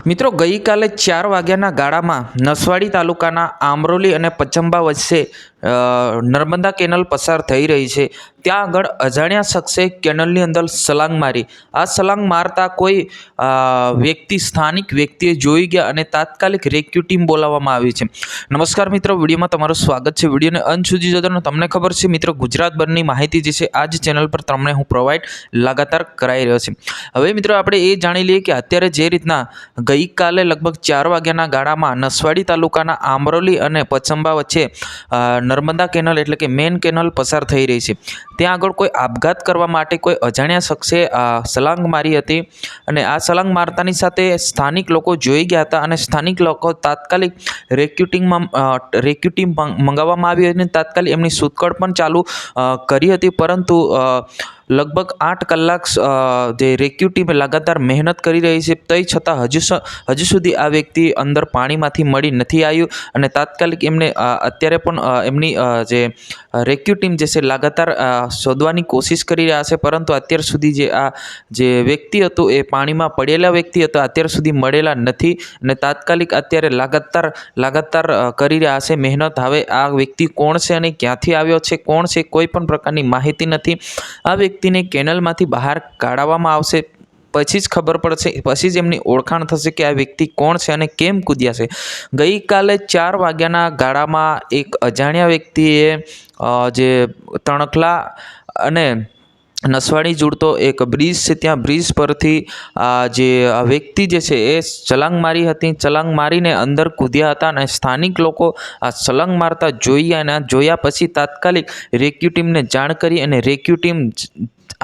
મિત્રો ગઈકાલે 4 વાગ્યાના ગાળામાં નસવાડી તાલુકાના આમરોલી અને પચંબા વચ્ચે નર્મદા કેનલ પસાર થઈ રહી છે। ત્યાં આગળ અજાણ્યા શખ્સે કેનલની અંદર છલાંગ મારી। આ છલાંગ મારતા કોઈ વ્યક્તિ સ્થાનિક વ્યક્તિએ જોઈ ગયા અને તાત્કાલિક રેસ્ક્યુ ટીમ બોલાવવામાં આવી છે। નમસ્કાર મિત્રો, વિડીયોમાં તમારું સ્વાગત છે। વિડીયોને અંત સુધી જોતા તમને ખબર છે મિત્રો, ગુજરાતભરની માહિતી જે છે આ જ ચેનલ પર તમને હું પ્રોવાઈડ લગાતાર કરાઈ રહ્યો છે। હવે મિત્રો આપણે એ જાણી લઈએ કે અત્યારે જે રીતના ગઈકાલે લગભગ 4 વાગ્યાના ગાળામાં નસવાડી તાલુકાના આમરોલી અને પચંબા વચ્ચે નર્મદા કેનલ એટલે કે મેન કેનલ પસાર થઈ રહી છે। ત્યાં આગળ કોઈ આપઘાત કરવા માટે કોઈ અજાણ્યા શખ્સે છલાંગ મારી હતી અને આ છલાંગ મારતાની સાથે સ્થાનિક લોકો જોઈ ગયા હતા અને સ્થાનિક લોકો તાત્કાલિક રેસ્ક્યુ ટીમ મંગાવવામાં આવી અને તાત્કાલિક એમની શોધખોળ પણ ચાલુ કરી હતી, પરંતુ લગભગ 8 કલાક જે રેસ્ક્યુ ટીમ લગાતાર મહેનત કરી રહી છે, તે છતાં હજુ સુધી આ વ્યક્તિ અંદર પાણીમાંથી મળી નથી આવ્યું અને તાત્કાલિક એમને અત્યારે પણ એમની જે રેસ્ક્યુ ટીમ જે છે લગાતાર શોધવાની કોશિશ કરી રહ્યા છે, પરંતુ અત્યાર સુધી જે વ્યક્તિ હતો એ પાણીમાં પડેલા વ્યક્તિ હતો અત્યાર સુધી મળેલા નથી અને તાત્કાલિક અત્યારે લગાતાર કરી રહ્યા છે મહેનત। હવે આ વ્યક્તિ કોણ છે અને ક્યાંથી આવ્યો છે, કોણ છે, કોઈ પણ પ્રકારની માહિતી નથી। આ વ્યક્તિને કેનલમાંથી બહાર કાઢવામાં આવશે, પછી જ ખબર પડશે, પછી જ એમની ઓળખાણ થશે કે આ વ્યક્તિ કોણ છે અને કેમ કૂદ્યા છે। ગઈકાલે 4 વાગ્યાના ગાળામાં એક અજાણ્યા વ્યક્તિએ જે તણખલા અને નસવાડી જોડતો એક બ્રિજ છે, ત્યાં બ્રિજ પરથી જે વ્યક્તિ જે છે એ છલાંગ મારી હતી। છલાંગ મારીને અંદર કૂદ્યા હતા અને સ્થાનિક લોકો આ છલાંગ મારતા જોયા પછી તાત્કાલિક રેસ્ક્યુ ટીમને જાણ કરી અને રેસ્ક્યુ ટીમ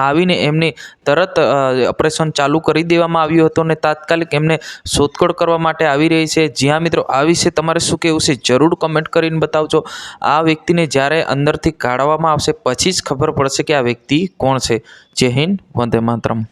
આવીને એમને તરત ઓપરેશન ચાલુ કરી દેવામાં આવ્યું હતું અને તાત્કાલિક એમને શોધખોળ કરવા માટે આવી રહી છે। જ્યાં મિત્રો આ વિશે તમારે શું કહેવું છે જરૂર કમેન્ટ કરીને બતાવજો। આ વ્યક્તિને જ્યારે અંદરથી કાઢવામાં આવશે પછી જ ખબર પડશે કે આ વ્યક્તિ કોણ છે। જય હિન્દ, વંદે માતરમ।